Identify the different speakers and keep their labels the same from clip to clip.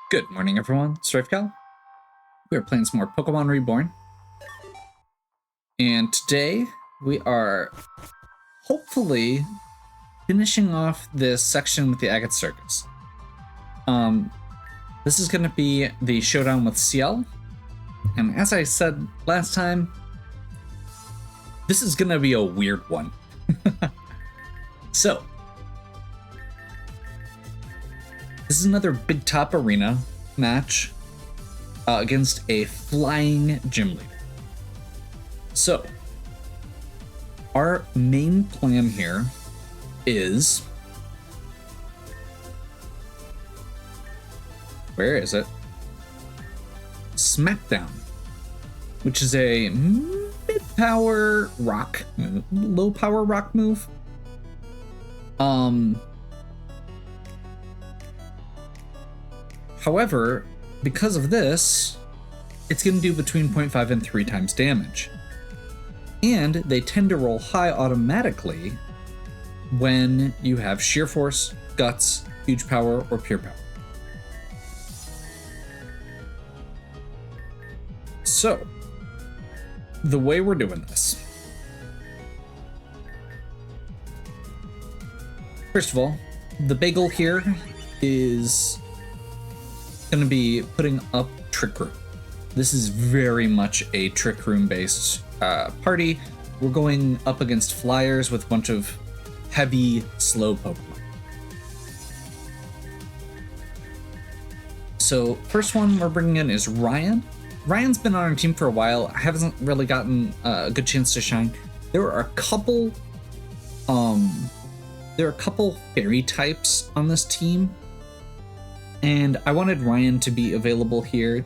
Speaker 1: Good morning, everyone. StrifeCal. We are playing some more Pokémon Reborn. And today, we are hopefully finishing off this section with the Agate Circus. This is going to be the showdown with CL. And as I said last time, this is going to be a weird one. So, this is another big top arena match against a flying gym leader. So, our main plan here is... Where is it? Smackdown, which is a mid-power rock move, low-power rock move. However, because of this, it's going to do between 0.5 and 3 times damage. And they tend to roll high automatically when you have Sheer Force, Guts, Huge Power, or Pure Power. So, the way we're doing this. First of all, the bagel here is going to be putting up Trick Room. This is very much a Trick Room based party. We're going up against flyers with a bunch of heavy, slow Pokemon. So first one we're bringing in is Ryan. Ryan's been on our team for a while. Hasn't really gotten a good chance to shine. There are a couple fairy types on this team, and I wanted Ryan to be available here,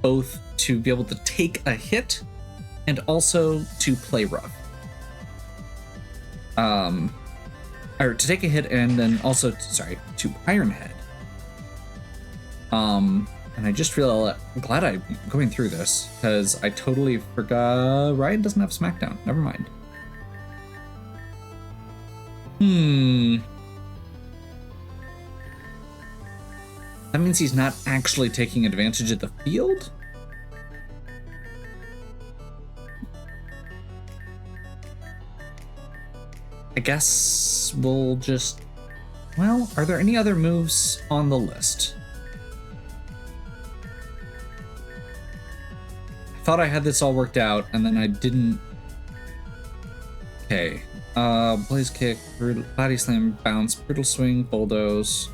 Speaker 1: both to be able to take a hit and also to play rough. Or to take a hit and then also, to Iron Head. And I just feel glad I'm going through this, because I totally forgot Ryan doesn't have Smackdown. Never mind. That means he's not actually taking advantage of the field? I guess we'll just... Well, are there any other moves on the list? I thought I had this all worked out, and then I didn't... Okay. Blaze Kick, Body Slam, Bounce, Brutal Swing, Bulldoze...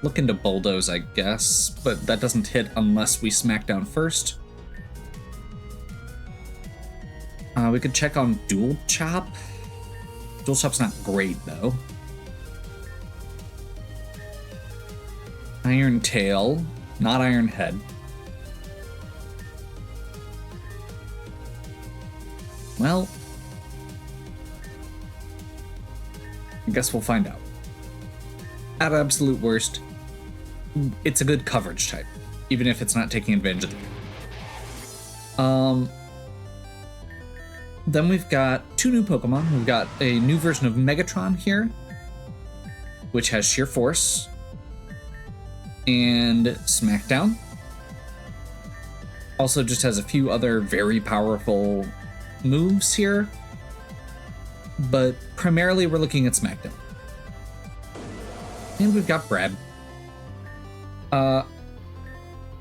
Speaker 1: Look into Bulldoze, I guess, but that doesn't hit unless we smack down first. We could check on Dual Chop. Dual Chop's not great, though. Iron Tail, not Iron Head. Well, I guess we'll find out. At absolute worst, it's a good coverage type, even if it's not taking advantage of the game. Then we've got two new Pokemon. We've got a new version of Megatron here, which has Sheer Force and Smackdown. Also just has a few other very powerful moves here, but primarily we're looking at Smackdown. And we've got Brad.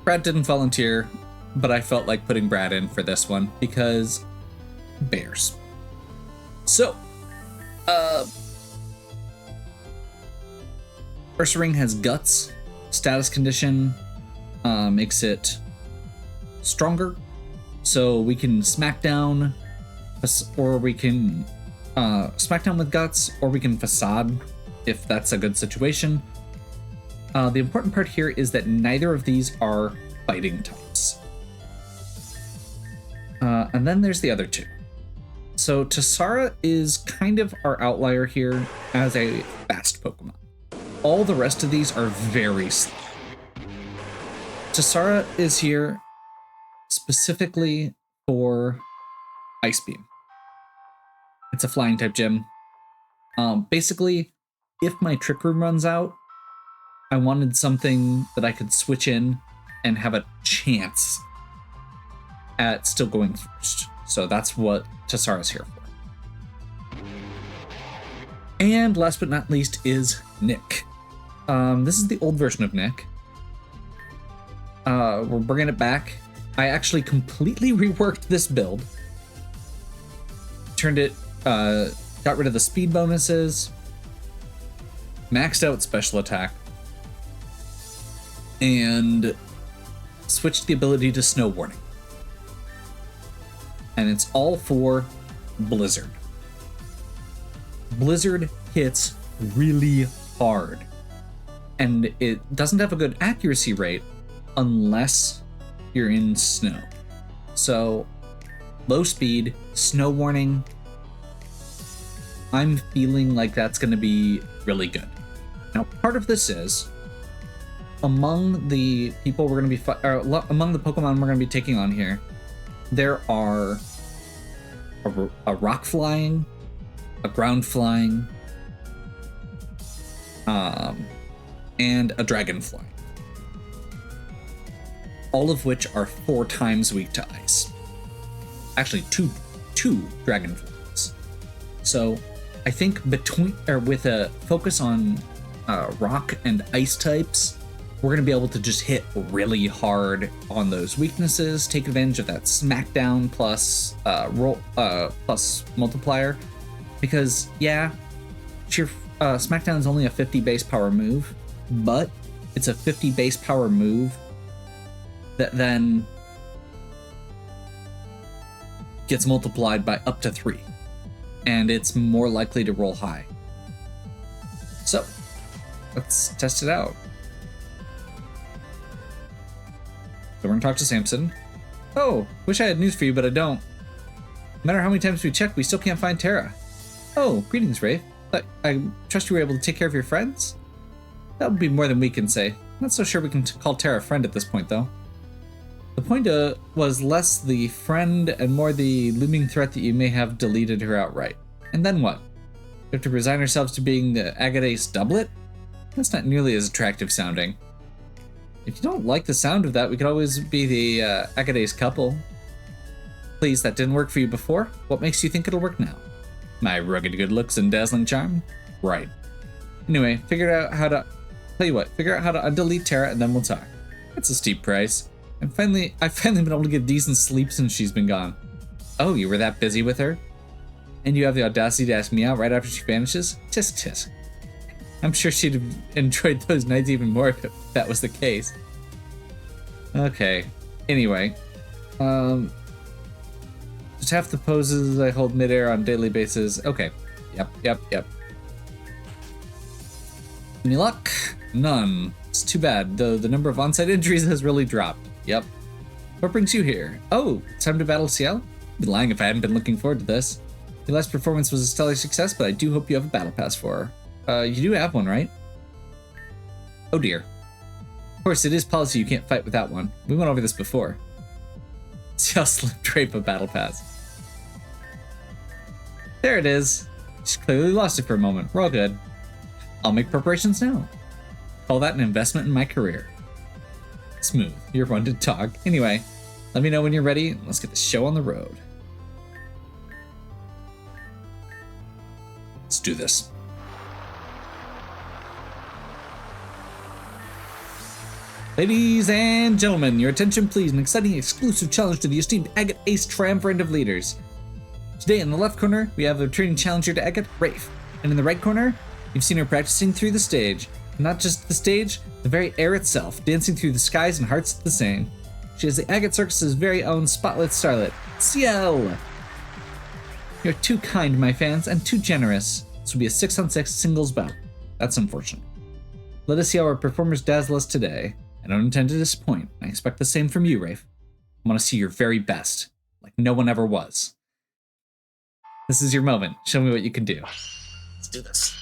Speaker 1: Brad didn't volunteer, but I felt like putting Brad in for this one because bears. So, Ursaring has Guts. Status condition makes it stronger, so we can smack down, or we can smack down with Guts, or we can Facade if that's a good situation. The important part here is that neither of these are fighting types. And then there's the other two. So Tassara is kind of our outlier here as a fast Pokemon. All the rest of these are very slow. Tassara is here specifically for Ice Beam. It's a flying type gym. Basically, if my Trick Room runs out, I wanted something that I could switch in and have a chance at still going first. So that's what Tassara's here for. And last but not least is Nick. This is the old version of Nick. We're bringing it back. I actually completely reworked this build. Turned it, got rid of the speed bonuses, maxed out special attack, and switched the ability to snow warning. And it's all for Blizzard. Blizzard hits really hard, and it doesn't have a good accuracy rate unless you're in snow. So low speed, snow warning, I'm feeling like that's going to be really good. Now, part of this is among the people we're going to be among the Pokemon we're going to be taking on here, there are a rock flying, a ground flying, and a dragon flying. All of which are 4 times weak to ice. Actually, two dragonflies. So I think with a focus on rock and ice types, we're going to be able to just hit really hard on those weaknesses, take advantage of that smackdown plus plus multiplier. Because yeah, sheer smackdown is only a 50 base power move, but it's a 50 base power move that then gets multiplied by up to 3, and it's more likely to roll high. So let's test it out. So we're gonna talk to Samson. Oh, wish I had news for you, but I don't. No matter how many times we check, we still can't find Terra. Oh, greetings, Rafe. I trust you were able to take care of your friends? That would be more than we can say. Not so sure we can call Terra a friend at this point, though. The point was less the friend and more the looming threat that you may have deleted her outright. And then what? We have to resign ourselves to being the Agade's doublet? That's not nearly as attractive sounding. If you don't like the sound of that, we could always be the Agade's couple. Please, that didn't work for you before. What makes you think it'll work now? My rugged good looks and dazzling charm? Right. Anyway, figure out how to undelete Terra and then we'll talk. That's a steep price. I've finally been able to get decent sleep since she's been gone. Oh, you were that busy with her? And you have the audacity to ask me out right after she vanishes? Tisk tisk. I'm sure she'd have enjoyed those nights even more if that was the case. Okay. Anyway. Just half the poses I hold midair on a daily basis. Okay. Yep. Any luck? None. It's too bad, though the number of on-site injuries has really dropped. Yep. What brings you here? Oh, it's time to battle Ciel? I'd be lying if I hadn't been looking forward to this. Your last performance was a stellar success, but I do hope you have a battle pass for her. You do have one, right? Oh dear. Of course, it is policy you can't fight without one. We went over this before. Ciel slipped drape a battle pass. There it is. She's clearly lost it for a moment. We're all good. I'll make preparations now. Call that an investment in my career. Smooth. You're one to talk. Anyway, let me know when you're ready. And let's get the show on the road. Let's do this. Ladies and gentlemen, your attention please. An exciting exclusive challenge to the esteemed Agate Ace Triumvirate of Leaders. Today in the left corner, we have a returning challenger to Agate, Rafe. And in the right corner, you've seen her practicing through the stage. Not just the stage, the very air itself, dancing through the skies and hearts the same. She is the Agate Circus's very own spotlit starlet, Ciel! You're too kind, my fans, and too generous. This will be a 6-on-6 singles bout. That's unfortunate. Let us see how our performers dazzle us today. I don't intend to disappoint. I expect the same from you, Rafe. I want to see your very best, like no one ever was. This is your moment. Show me what you can do. Let's do this.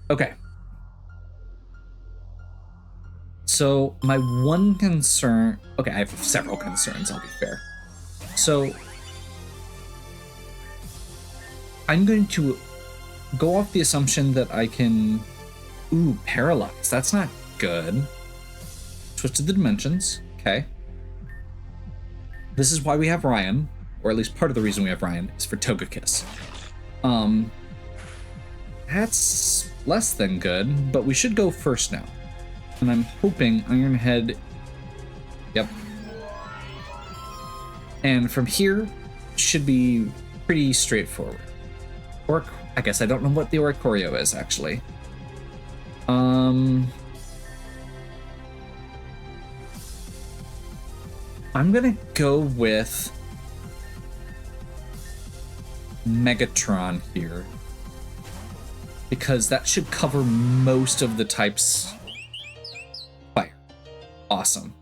Speaker 1: Okay. So my one concern, okay, I have several concerns, I'll be fair. So I'm going to go off the assumption that I can, Parallax. That's not good. Twisted the dimensions. Okay. This is why we have Ryan, or at least part of the reason we have Ryan is for Togekiss. That's less than good, but we should go first now. And I'm hoping Ironhead. Yep. And from here, should be pretty straightforward. Or I guess I don't know what the Oricorio is actually. I'm gonna go with Megatron here, because that should cover most of the types. Fire. Awesome.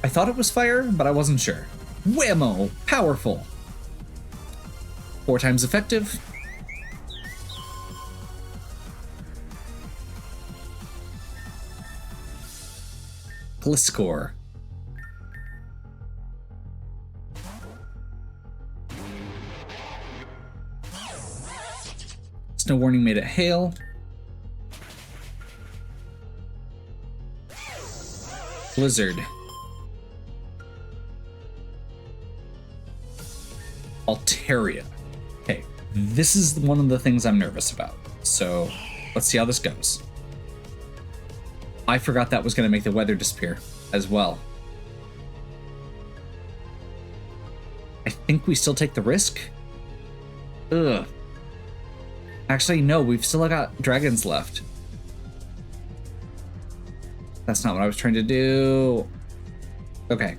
Speaker 1: I thought it was fire, but I wasn't sure. Whammo! Powerful. 4 times effective. Gliscor. Snow warning made it hail. Blizzard. Altaria. Okay, this is one of the things I'm nervous about. So let's see how this goes. I forgot that was going to make the weather disappear as well. I think we still take the risk. Ugh. Actually, no, we've still got dragons left. That's not what I was trying to do. Okay.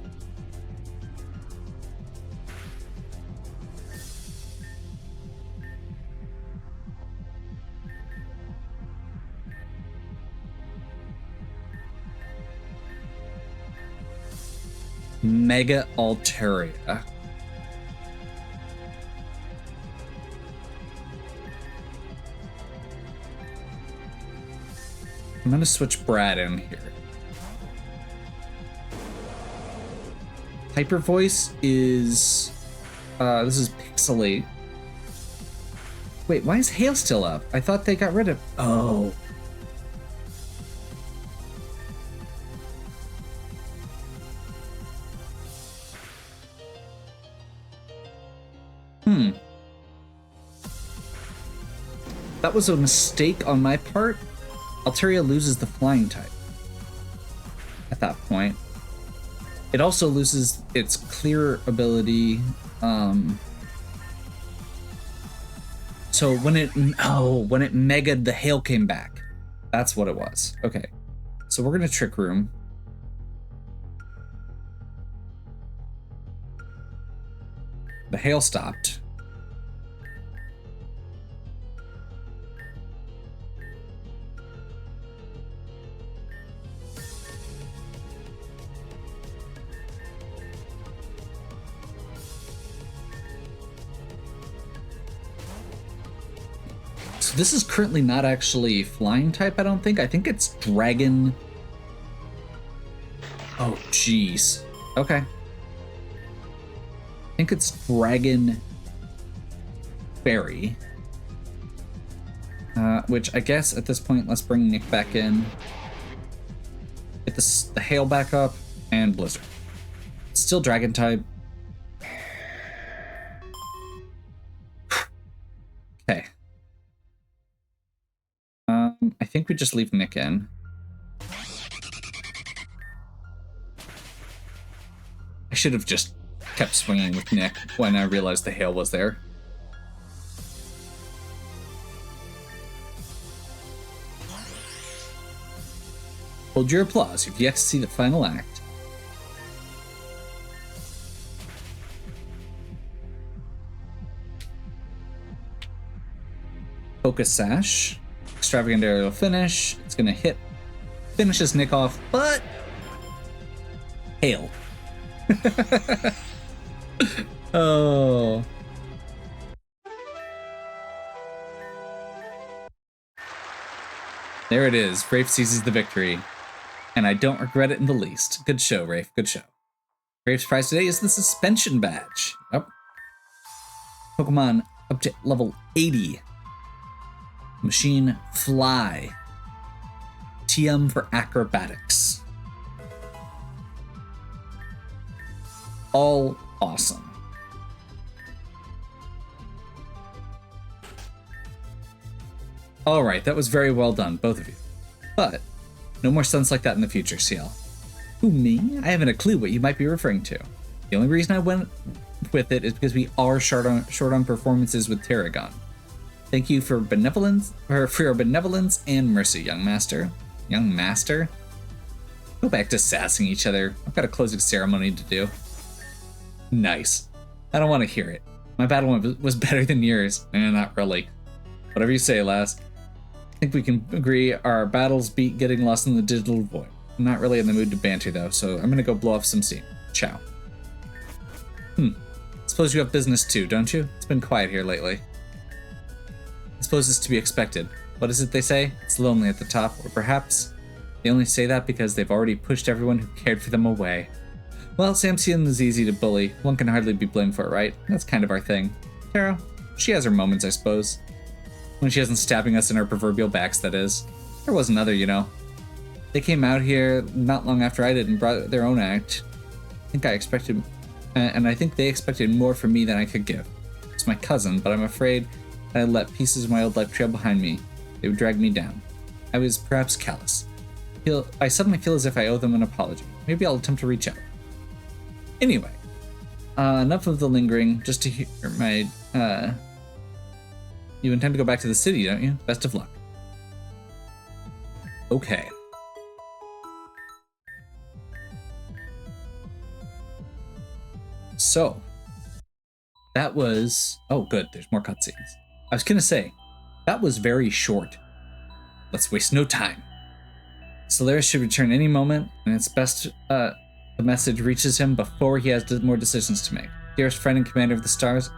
Speaker 1: Mega Altaria. I'm gonna switch Brad in here. Hyper Voice is this is Pixelate. Wait, why is Hail still up? I thought they got rid of. Oh. That was a mistake on my part. Altaria loses the flying type at that point. It also loses its clear ability. So when it megaed, the hail came back. That's what it was. Okay, so we're gonna Trick Room. The hail stopped. So this is currently not actually flying type, I don't think. I think it's dragon. Oh, jeez. Okay. I think it's Dragon Fairy. Which I guess at this point, let's bring Nick back in. Get the hail back up and Blizzard. Still Dragon type. Okay. I think we just leave Nick in. I should have just kept swinging with Nick when I realized the hail was there. Hold your applause, you've yet to see the final act. Focus Sash. Extravagant aerial finish. It's gonna hit. Finishes Nick off, but hail. Oh. There it is. Rafe seizes the victory. And I don't regret it in the least. Good show, Rafe. Good show. Rafe's prize today is the suspension badge. Yep. Pokemon up to level 80. Machine fly. TM for acrobatics. All awesome. All right, that was very well done, both of you. But no more stunts like that in the future, CL. Who, me? I haven't a clue what you might be referring to. The only reason I went with it is because we are short on performances with Tarragon. Thank you for benevolence, or for your benevolence and mercy, young master. Young master? Go back to sassing each other. I've got a closing ceremony to do. Nice. I don't want to hear it. My battle was better than yours. Not really. Whatever you say, lass. I think we can agree our battles beat getting lost in the digital void. I'm not really in the mood to banter though, so I'm gonna go blow off some steam. Ciao. Suppose you have business too, don't you? It's been quiet here lately. I suppose it's to be expected. What is it they say? It's lonely at the top, or perhaps they only say that because they've already pushed everyone who cared for them away. Well, Samson is easy to bully. One can hardly be blamed for it, right? That's kind of our thing. Tara, she has her moments, I suppose. When she isn't stabbing us in our proverbial backs, that is. There was another, you know. They came out here not long after I did and brought their own act. I think they expected more from me than I could give. It's my cousin, but I'm afraid I let pieces of my old life trail behind me. They would drag me down. I was perhaps callous. I suddenly feel as if I owe them an apology. Maybe I'll attempt to reach out. Anyway, enough of the lingering. Just to hear my, you intend to go back to the city, don't you? Best of luck. Okay. So, that was... Oh, good. There's more cutscenes. I was going to say, that was very short. Let's waste no time. Solaris should return any moment, and it's best the message reaches him before he has more decisions to make. Dearest friend and commander of the stars,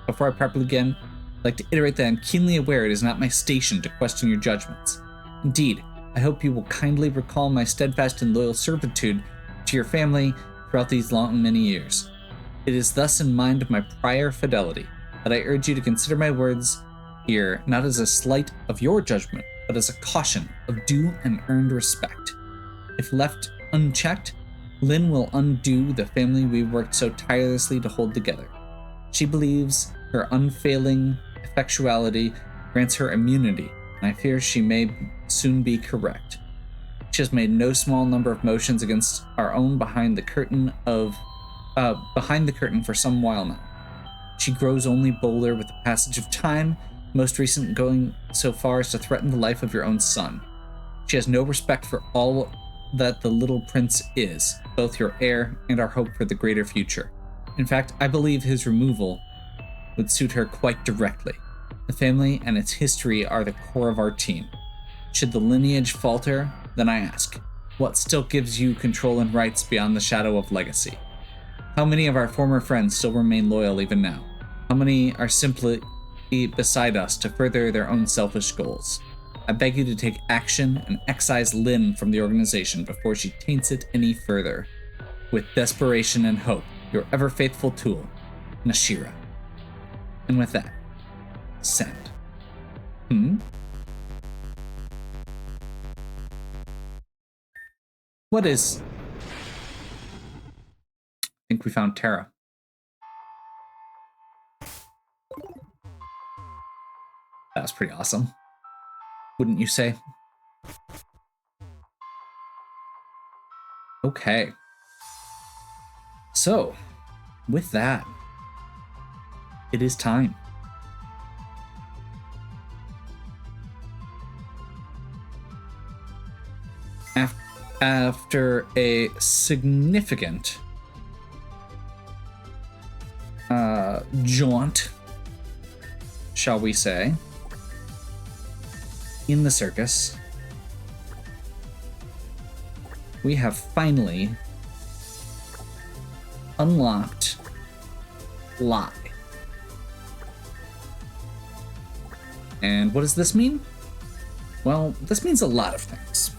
Speaker 1: before I properly begin, I'd like to iterate that I'm keenly aware it is not my station to question your judgments. Indeed, I hope you will kindly recall my steadfast and loyal servitude to your family throughout these long many years. It is thus in mind of my prior fidelity that I urge you to consider my words here not as a slight of your judgment, but as a caution of due and earned respect. If left unchecked, Lynn will undo the family we worked so tirelessly to hold together. She believes her unfailing effectuality grants her immunity, and I fear she may soon be correct. She has made no small number of motions against our own behind the curtain for some while now. She grows only bolder with the passage of time, most recent going so far as to threaten the life of your own son. She has no respect for all that the little prince is, both your heir and our hope for the greater future. In fact, I believe his removal would suit her quite directly. The family and its history are the core of our team. Should the lineage falter, then I ask, what still gives you control and rights beyond the shadow of legacy? How many of our former friends still remain loyal even now? How many are simply beside us to further their own selfish goals? I beg you to take action and excise Lynn from the organization before she taints it any further. With desperation and hope, your ever faithful tool, Nashira. And with that, send. What is... I think we found Terra. That was pretty awesome. Wouldn't you say? Okay. So, with that, it is time. After a significant jaunt, shall we say, in the circus, we have finally unlocked Lie. And what does this mean? Well, this means a lot of things.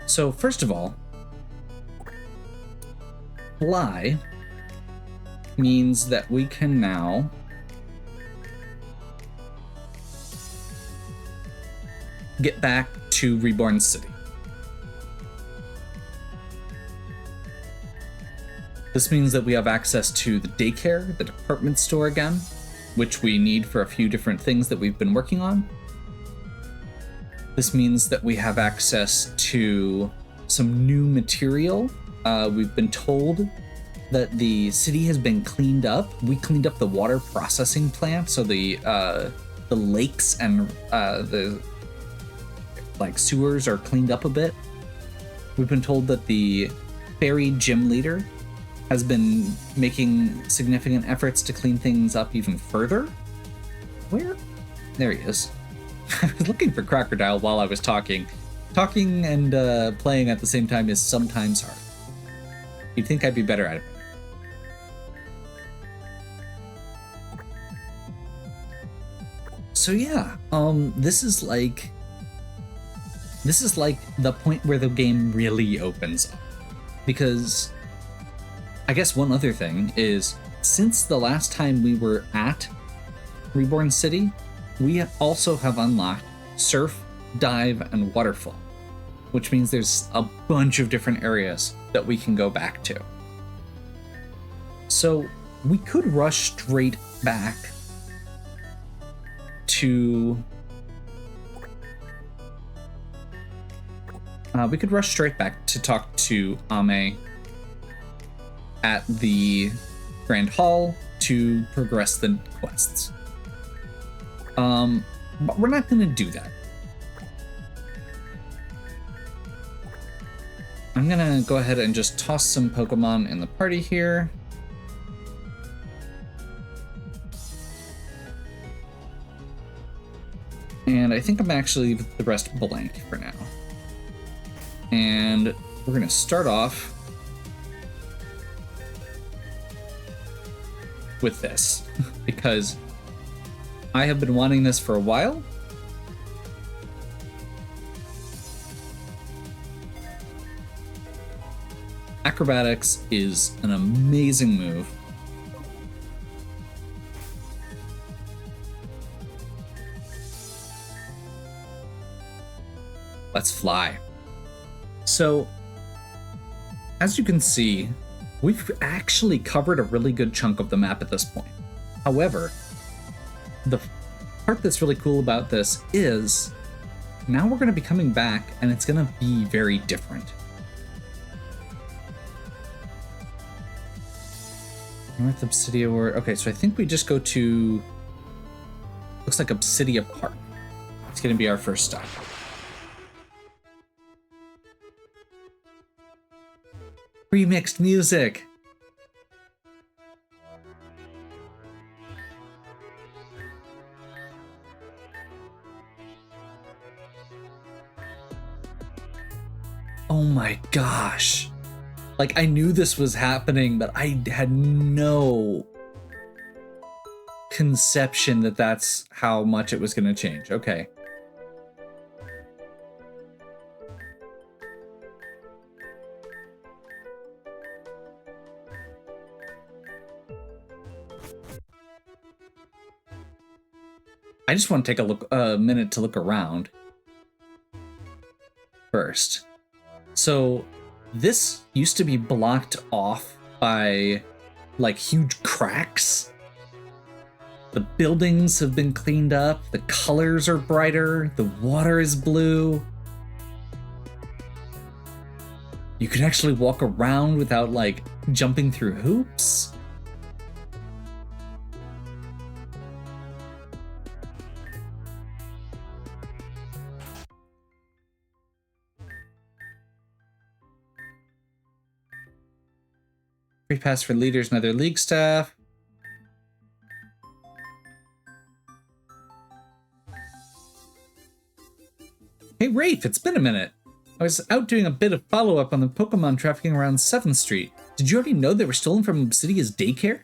Speaker 1: So first of all, Lie means that we can now get back to Reborn City. This means that we have access to the daycare, the department store again, which we need for a few different things that we've been working on. This means that we have access to some new material. We've been told that the city has been cleaned up. We cleaned up the water processing plant, so the lakes and the sewers are cleaned up a bit. We've been told that the ferry gym leader has been making significant efforts to clean things up even further. Where? There he is. I was looking for Crocodile while I was talking. Talking and playing at the same time is sometimes hard. You'd think I'd be better at it. So yeah, this is like the point where the game really opens up. Because I guess one other thing is, since the last time we were at Reborn City, we also have unlocked Surf, Dive, and Waterfall, which means there's a bunch of different areas that we can go back to. So we could rush straight back to... to talk to Ame at the Grand Hall to progress the quests. But we're not going to do that. I'm going to go ahead and just toss some Pokemon in the party here. And I think I'm actually leave the rest blank for now. And we're going to start off with this, because I have been wanting this for a while. Acrobatics is an amazing move. Let's fly. So, as you can see, we've actually covered a really good chunk of the map at this point. However, the part that's really cool about this is now we're going to be coming back and it's going to be very different. North Obsidia Ward. Okay, so I think we just go to, looks like Obsidia Park. It's going to be our first stop. Remixed music. Oh my gosh. Like, I knew this was happening, but I had no conception that that's how much it was going to change. Okay. I just want to take a minute to look around first. So this used to be blocked off by like huge cracks. The buildings have been cleaned up. The colors are brighter. The water is blue. You can actually walk around without like jumping through hoops. Free pass for leaders and other league staff. Hey Rafe, it's been a minute. I was out doing a bit of follow-up on the Pokemon trafficking around 7th Street. Did you already know they were stolen from Obsidia's daycare?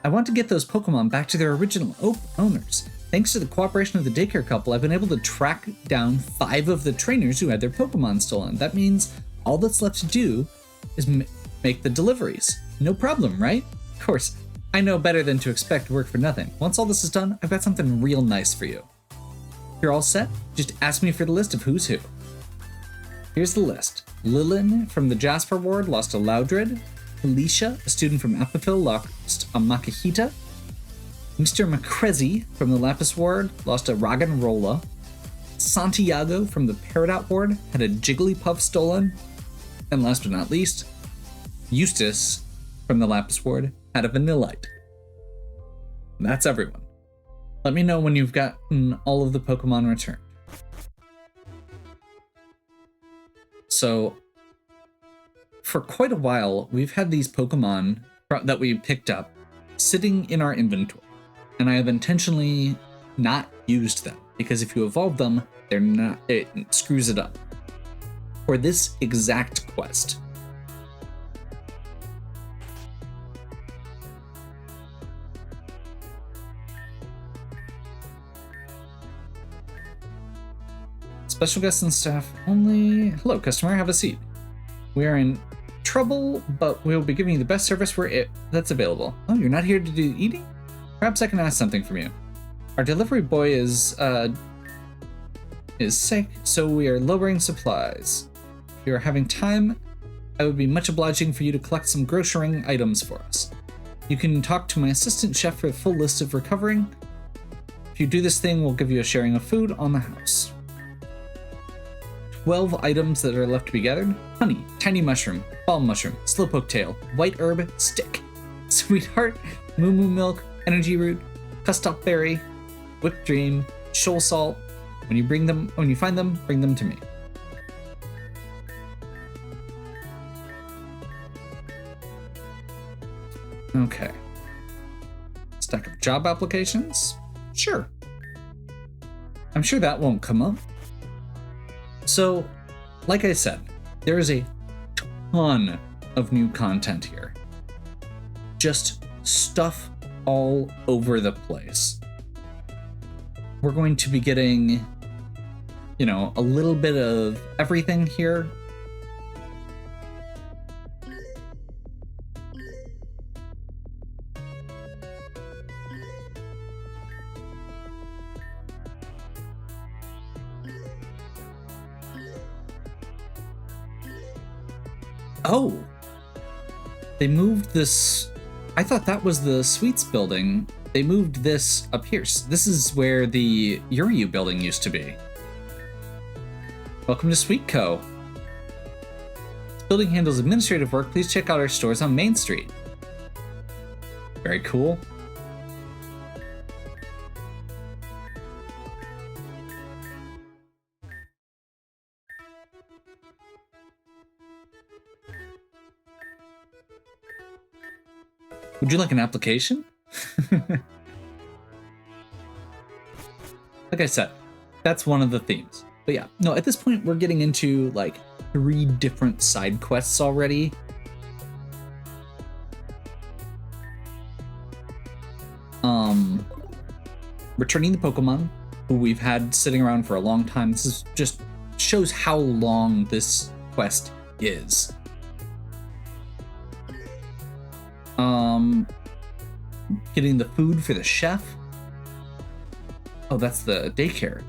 Speaker 1: I want to get those Pokemon back to their original owners. Thanks to the cooperation of the daycare couple, I've been able to track down 5 of the trainers who had their Pokemon stolen. That means all that's left to do is make the deliveries. No problem, right? Of course, I know better than to expect work for nothing. Once all this is done, I've got something real nice for you. If you're all set, just ask me for the list of who's who. Here's the list. Lilin from the Jasper Ward lost a Loudred. Alicia, a student from Apifil, lost a Makahita. Mr. Macrezi from the Lapis Ward lost a Raggenrola. Santiago from the Peridot Ward had a Jigglypuff stolen. And last but not least, Eustace from the Lapis Ward had a Vanillite. That's everyone. Let me know when you've gotten all of the Pokemon returned. So, for quite a while, we've had these Pokemon that we picked up sitting in our inventory, and I have intentionally not used them, because if you evolve them, it screws it up. For this exact quest, special guests and staff only. Hello, customer, have a seat. We are in trouble, but we'll be giving you the best service that's available. Oh, you're not here to do eating? Perhaps I can ask something from you. Our delivery boy is sick, so we are lowering supplies. If you are having time, I would be much obliging for you to collect some grocerying items for us. You can talk to my assistant chef for a full list of recovering. If you do this thing, we'll give you a sharing of food on the house. 12 items that are left to be gathered. Honey, tiny mushroom, ball mushroom, slowpoke tail, white herb, stick, sweetheart, moo moo milk, energy root, custop berry, whipped dream, shoal salt. When you find them, bring them to me. Okay. Stack of job applications? Sure. I'm sure that won't come up. So, like I said, there is a ton of new content here. Just stuff all over the place. We're going to be getting, a little bit of everything here. Oh, they moved this. I thought that was the Sweets building. They moved this up here. This is where the Yuryu building used to be. Welcome to Sweet Co. This building handles administrative work. Please check out our stores on Main Street. Very cool. Would you like an application? Like I said, that's one of the themes. But yeah, no, at this point, we're getting into like 3 different side quests already. Returning the Pokemon, who we've had sitting around for a long time. This is just shows how long this quest is. Getting the food for the chef. Oh, that's the daycare.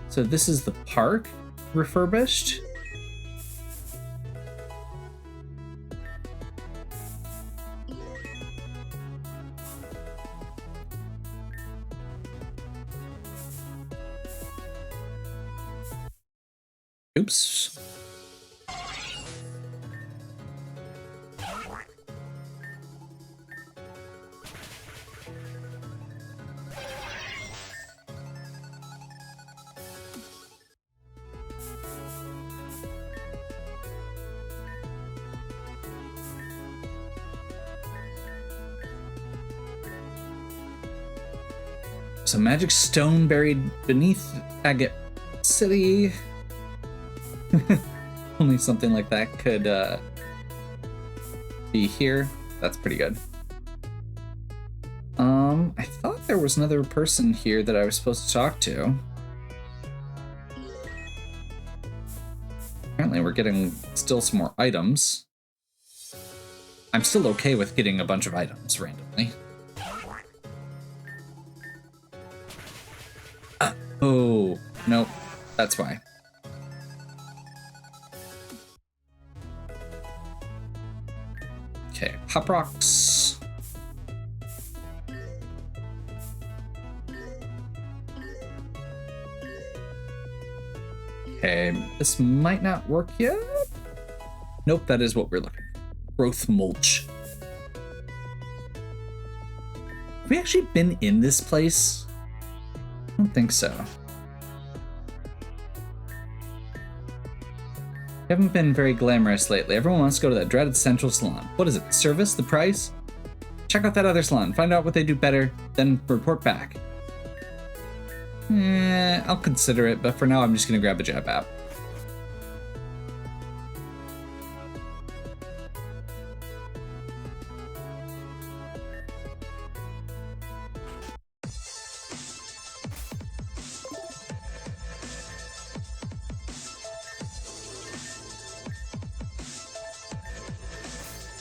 Speaker 1: So this is the park refurbished. Oops. Some magic stone buried beneath Agate City. Only something like that could be here. That's pretty good. I thought there was another person here that I was supposed to talk to. Apparently we're getting still some more items. I'm still okay with getting a bunch of items randomly. Oh, nope. That's why. Okay, Pop Rocks. Okay, this might not work yet. Nope, that is what we're looking for. Growth mulch. Have we actually been in this place? I don't think so. We haven't been very glamorous lately. Everyone wants to go to that dreaded central salon. What is it? The service? The price? Check out that other salon. Find out what they do better, then report back. I'll consider it, but for now I'm just gonna grab a Jab app.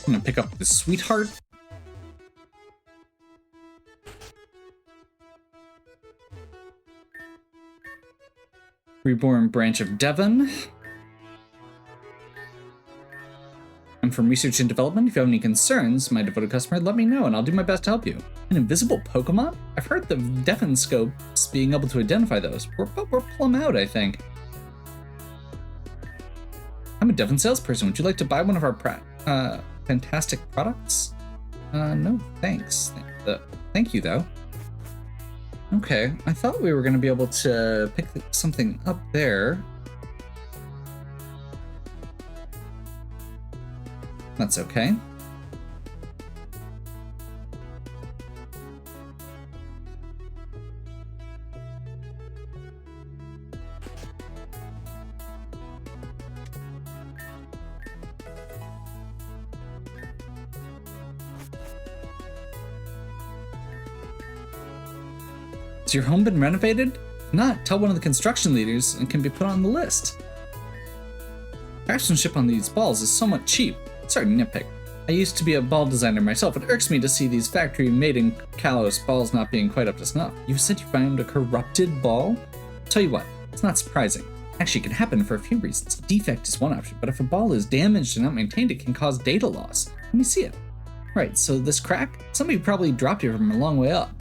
Speaker 1: I'm gonna pick up the Sweetheart. Reborn branch of Devon. I'm from research and development. If you have any concerns, my devoted customer, let me know and I'll do my best to help you. An invisible Pokemon? I've heard the Devon scopes being able to identify those. We're plumb out, I think. I'm a Devon salesperson. Would you like to buy one of our fantastic products? No, thanks. Thank you, though. Okay, I thought we were going to be able to pick something up there. That's okay. Has your home been renovated? If not, tell one of the construction leaders and can be put on the list. Craftsmanship on these balls is somewhat cheap. Sorry to nitpick. I used to be a ball designer myself. It irks me to see these factory-made in Kalos balls not being quite up to snuff. You said you found a corrupted ball? Tell you what, it's not surprising. Actually, it can happen for a few reasons. A defect is one option, but if a ball is damaged and not maintained, it can cause data loss. Let me see it. Right, so this crack? Somebody probably dropped it from a long way up.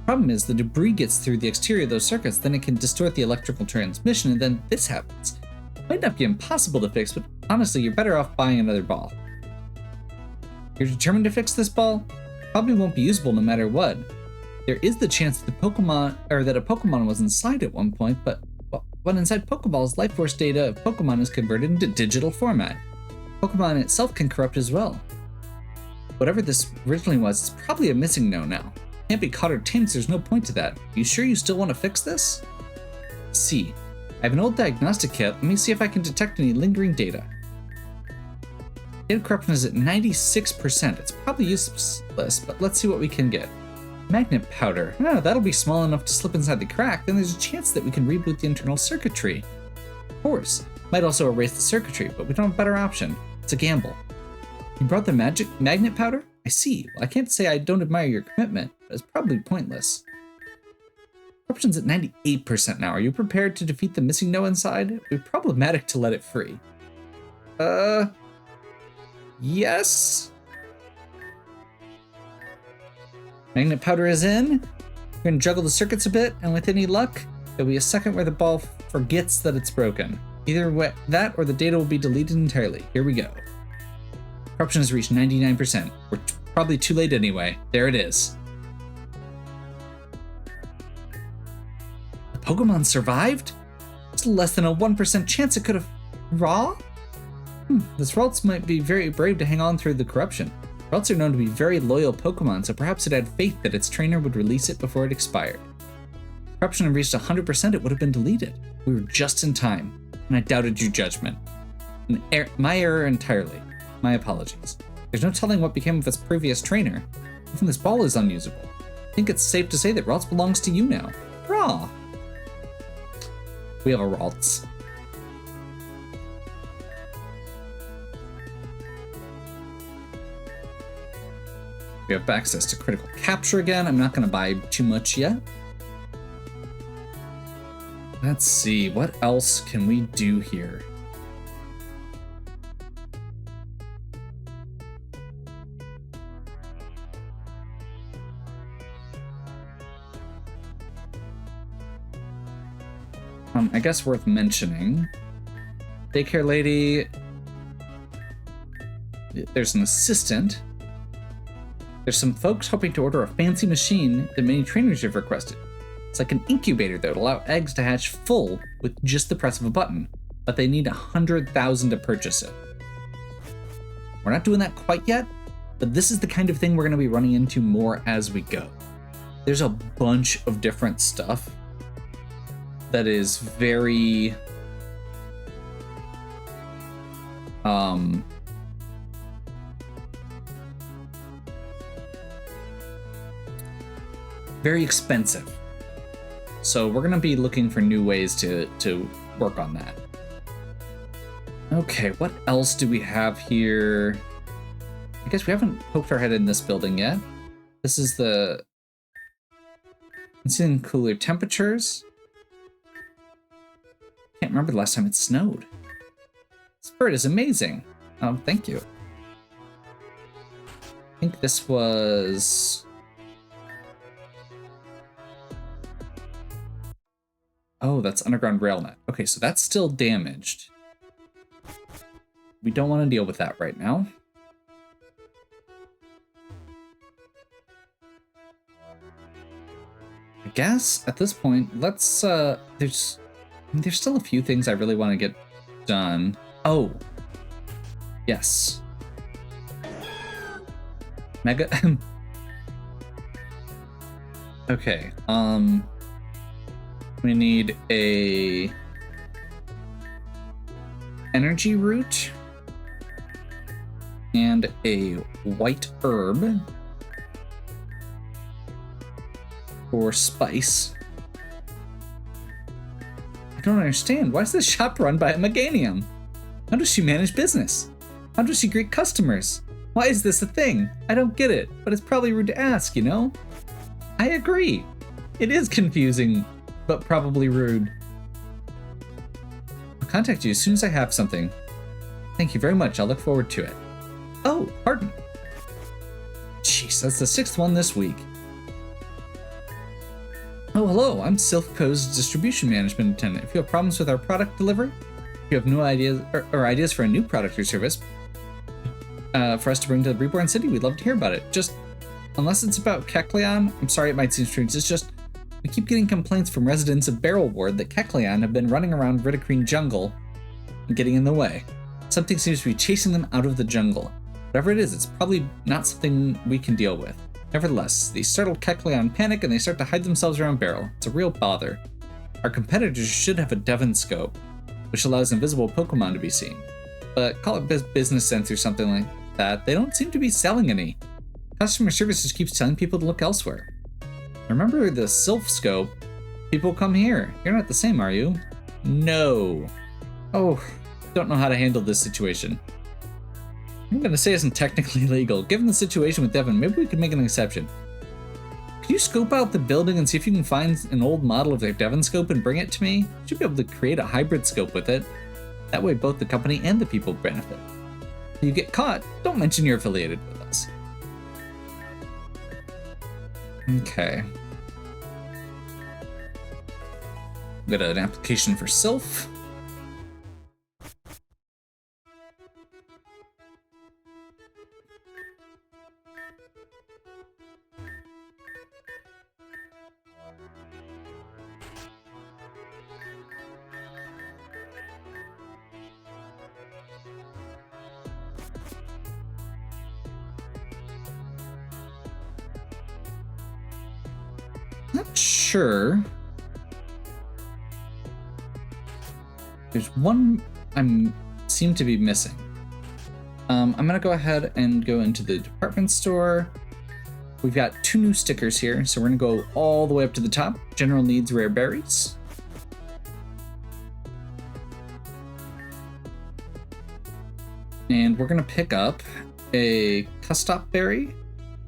Speaker 1: Problem is, the debris gets through the exterior of those circuits, then it can distort the electrical transmission, and then this happens. It might not be impossible to fix, but honestly, you're better off buying another ball. You're determined to fix this ball? Probably won't be usable no matter what. There is the chance that a Pokemon was inside at one point, but when inside Pokeballs, life force data of Pokemon is converted into digital format. Pokemon itself can corrupt as well. Whatever this originally was, it's probably a missing no now. Can't be caught or tamed, so there's no point to that. You sure you still want to fix this? See, I have an old diagnostic kit. Let me see if I can detect any lingering data. Data corruption is at 96%. It's probably useless, but let's see what we can get. Magnet powder. That'll be small enough to slip inside the crack, then there's a chance that we can reboot the internal circuitry. Of course, might also erase the circuitry, but we don't have a better option. It's a gamble. You brought the magnet powder? I see. Well, I can't say I don't admire your commitment, but it's probably pointless. Corruption's at 98% now. Are you prepared to defeat the missing no inside? It would be problematic to let it free. Yes? Magnet powder is in. We're gonna juggle the circuits a bit, and with any luck, there'll be a second where the ball forgets that it's broken. Either way, that or the data will be deleted entirely. Here we go. Corruption has reached 99%. We're probably too late anyway. There it is. The Pokemon survived? It's less than a 1% chance it could have... Raw? This Ralts might be very brave to hang on through the corruption. Ralts are known to be very loyal Pokemon, so perhaps it had faith that its trainer would release it before it expired. If corruption had reached 100%, it would have been deleted. We were just in time, and I doubted your judgment. My error entirely. My apologies. There's no telling what became of its previous trainer. Even this ball is unusable. I think it's safe to say that Ralts belongs to you now. Raw! We have a Ralts. We have access to critical capture again. I'm not going to buy too much yet. Let's see, what else can we do here? I guess worth mentioning. Daycare lady. There's an assistant. There's some folks hoping to order a fancy machine that many trainers have requested. It's like an incubator that would allow eggs to hatch full with just the press of a button, but they need 100,000 to purchase it. We're not doing that quite yet, but this is the kind of thing we're going to be running into more as we go. There's a bunch of different stuff that is very very expensive. So we're gonna be looking for new ways to work on that. Okay, what else do we have here? I guess we haven't poked our head in this building yet. This is the... I'm seeing cooler temperatures. Can't remember the last time it snowed. This bird is amazing. Thank you. I think this was... Oh, that's underground rail net. Okay, so that's still damaged. We don't want to deal with that right now. I guess at this point, let's there's still a few things I really want to get done. Oh. Yes. Mega Okay. We need a energy root and a white herb for spice. I don't understand. Why is this shop run by a Meganium? How does she manage business? How does she greet customers? Why is this a thing? I don't get it, but it's probably rude to ask, you know? I agree. It is confusing, but probably rude. I'll contact you as soon as I have something. Thank you very much. I'll look forward to it. Oh, pardon. Jeez, that's the 6th one this week. Oh, hello. I'm Silphco's distribution management attendant. If you have problems with our product delivery, if you have new ideas or ideas for a new product or service for us to bring to the Reborn City, we'd love to hear about it. Just, unless it's about Kecleon, I'm sorry it might seem strange, it's just, we keep getting complaints from residents of Barrel Ward that Kecleon have been running around Ridicrene Jungle and getting in the way. Something seems to be chasing them out of the jungle. Whatever it is, it's probably not something we can deal with. Nevertheless, these startled Kecleon panic and they start to hide themselves around Barrel. It's a real bother. Our competitors should have a Devon scope, which allows invisible Pokemon to be seen. But call it business sense or something like that, they don't seem to be selling any. Customer service just keeps telling people to look elsewhere. Remember the Sylph scope? People come here. You're not the same, are you? No. Oh, don't know how to handle this situation. I'm gonna say it isn't technically legal. Given the situation with Devon, maybe we could make an exception. Can you scope out the building and see if you can find an old model of their Devon scope and bring it to me? You should be able to create a hybrid scope with it. That way both the company and the people benefit. If you get caught, don't mention you're affiliated with us. Okay. Got an application for Sylph. Not sure. There's one I seem to be missing. I'm gonna go ahead and go into the department store. We've got 2 new stickers here, so we're gonna go all the way up to the top. General needs rare berries. And we're gonna pick up a Custop berry.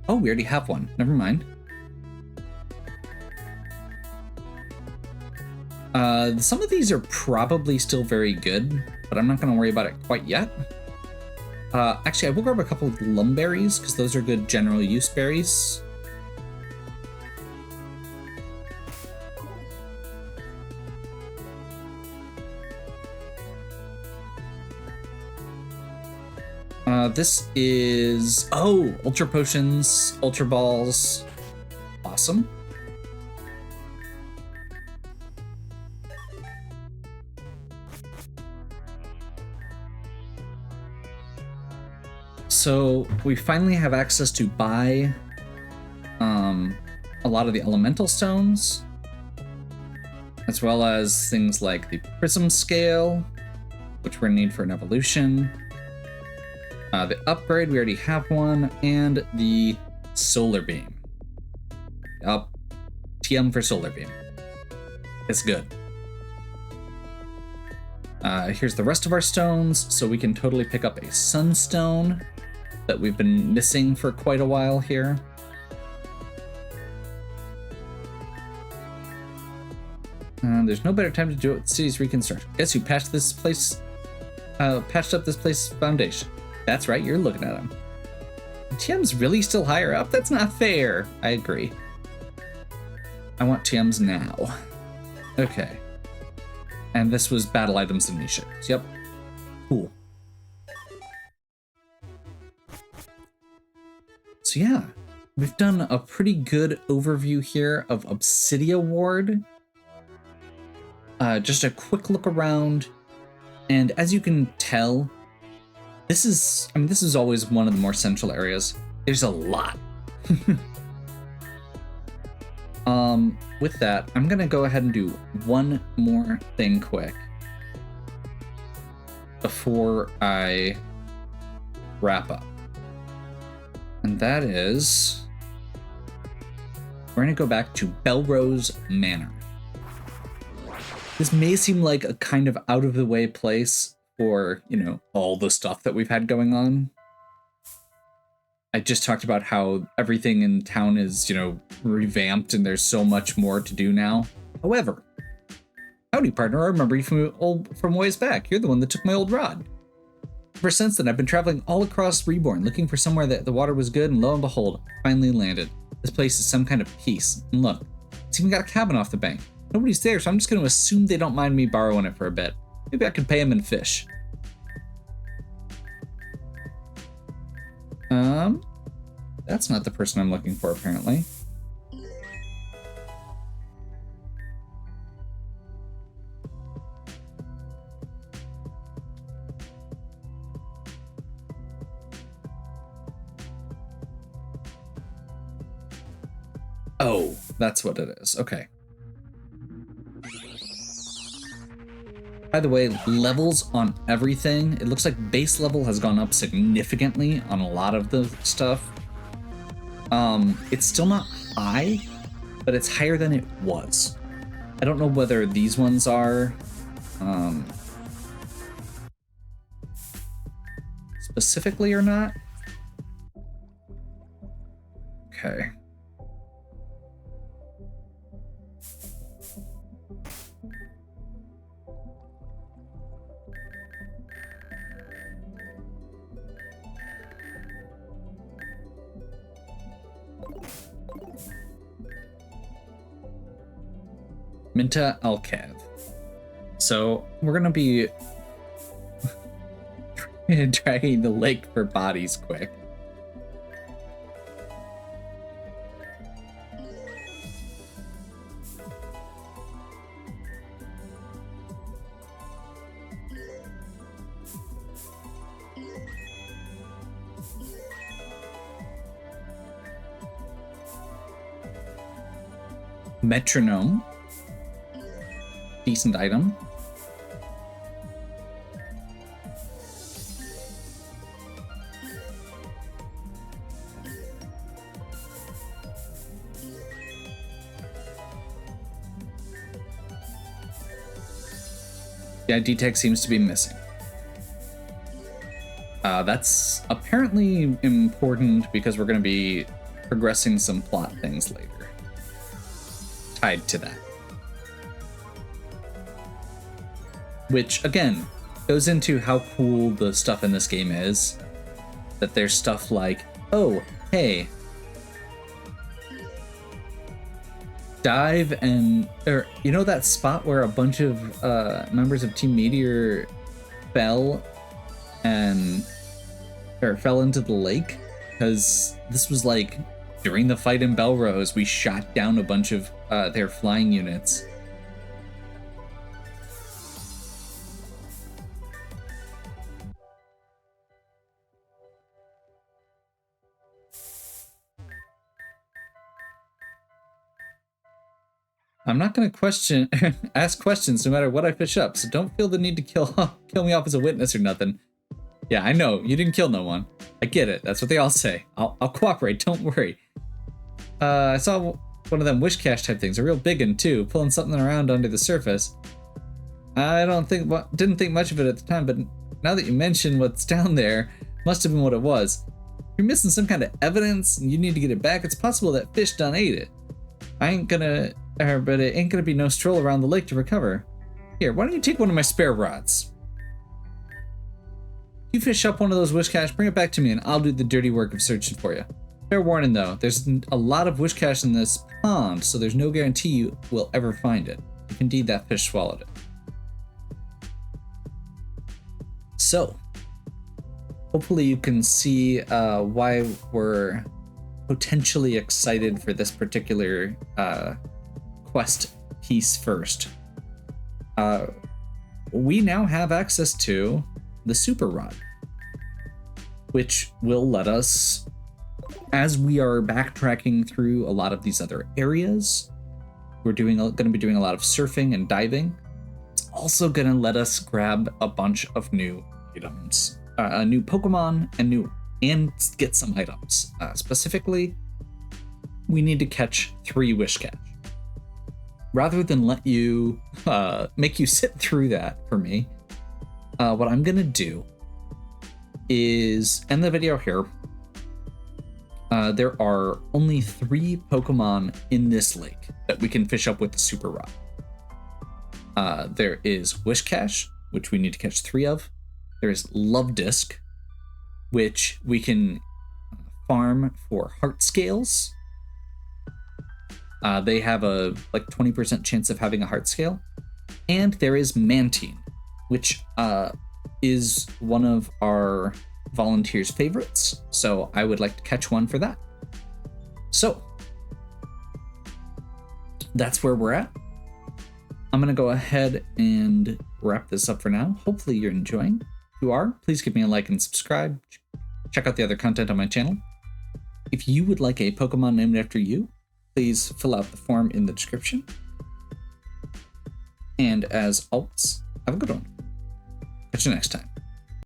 Speaker 1: Oh, we already have one. Never mind. Some of these are probably still very good, but I'm not going to worry about it quite yet. Actually, I will grab a couple of lumberries because those are good general use berries. This is, oh, ultra potions, ultra balls. Awesome. So we finally have access to buy a lot of the elemental stones, as well as things like the prism scale, which we're gonna need for an evolution. The upgrade, we already have one, and the solar beam. TM for solar beam. It's good. Here's the rest of our stones, so we can totally pick up a sunstone that we've been missing for quite a while here. There's no better time to do it with the city's reconstruction. Guess who patched up this place's foundation? That's right, you're looking at him. TM's really still higher up? That's not fair. I agree. I want TM's now. Okay. And this was battle items and niche. Yep. Cool. So yeah, we've done a pretty good overview here of Obsidia Ward. Just a quick look around, and as you can tell, this is always one of the more central areas. There's a lot. With that, I'm gonna go ahead and do one more thing quick before I wrap up. And that is, we're gonna go back to Belrose Manor. This may seem like a kind of out of the way place for, you know, all the stuff that we've had going on. I just talked about how everything in town is, you know, revamped and there's so much more to do now. However, howdy partner, I remember you from ways back. You're the one that took my old rod. Ever since then, I've been traveling all across Reborn, looking for somewhere that the water was good, and lo and behold, I finally landed. This place is some kind of peace. And look, it's even got a cabin off the bank. Nobody's there, so I'm just going to assume they don't mind me borrowing it for a bit. Maybe I could pay them in fish. That's not the person I'm looking for, apparently. Oh, that's what it is. Okay. By the way, levels on everything. It looks like base level has gone up significantly on a lot of the stuff. It's still not high, but it's higher than it was. I don't know whether these ones are specifically or not. Okay. Minta Alcav. So we're gonna be dragging the lake for bodies quick. Metronome. Decent item. Yeah, D-Tech seems to be missing. That's apparently important because we're going to be progressing some plot things later tied to that. which again goes into how cool the stuff in this game is. That there's stuff like, oh, hey, dive and, or you know that spot where a bunch of members of Team Meteor fell into the lake? Because this was like during the fight in Belrose, we shot down a bunch of their flying units. I'm not going to ask questions no matter what I fish up, so don't feel the need to kill me off as a witness or nothing. Yeah, I know, you didn't kill no one. I get it, that's what they all say. I'll cooperate, don't worry. I saw one of them wish cache type things, a real big one too, pulling something around under the surface. I didn't think much of it at the time, but now that you mention what's down there, must have been what it was. If you're missing some kind of evidence and you need to get it back, it's possible that fish done ate it. But it ain't gonna be no stroll around the lake to recover. Here, why don't you take one of my spare rods? You fish up one of those wish cache, bring it back to me, and I'll do the dirty work of searching for you. Fair warning though, there's a lot of wish cache in this pond, so there's no guarantee you will ever find it, if indeed that fish swallowed it. So, hopefully you can see why we're potentially excited for this particular quest piece first. We now have access to the super rod, which will let us, as we are backtracking through a lot of these other areas, we're going to be doing a lot of surfing and diving. It's also going to let us grab a bunch of new items, new Pokemon and get some items. Specifically, we need to catch 3 wish cache. Rather than let you make you sit through that for me, what I'm gonna do is end the video here. There are only 3 Pokemon in this lake that we can fish up with the super rod. There is wish cache, which we need to catch 3 of. There's Love Disc, which we can farm for heart scales. They have a 20% chance of having a heart scale. And there is Mantine, which is one of our volunteers' favorites. So I would like to catch one for that. So that's where we're at. I'm going to go ahead and wrap this up for now. Hopefully you're enjoying. If you are, please give me a like and subscribe. Check out the other content on my channel. If you would like a Pokemon named after you, please fill out the form in the description. And as always, have a good one. Catch you next time.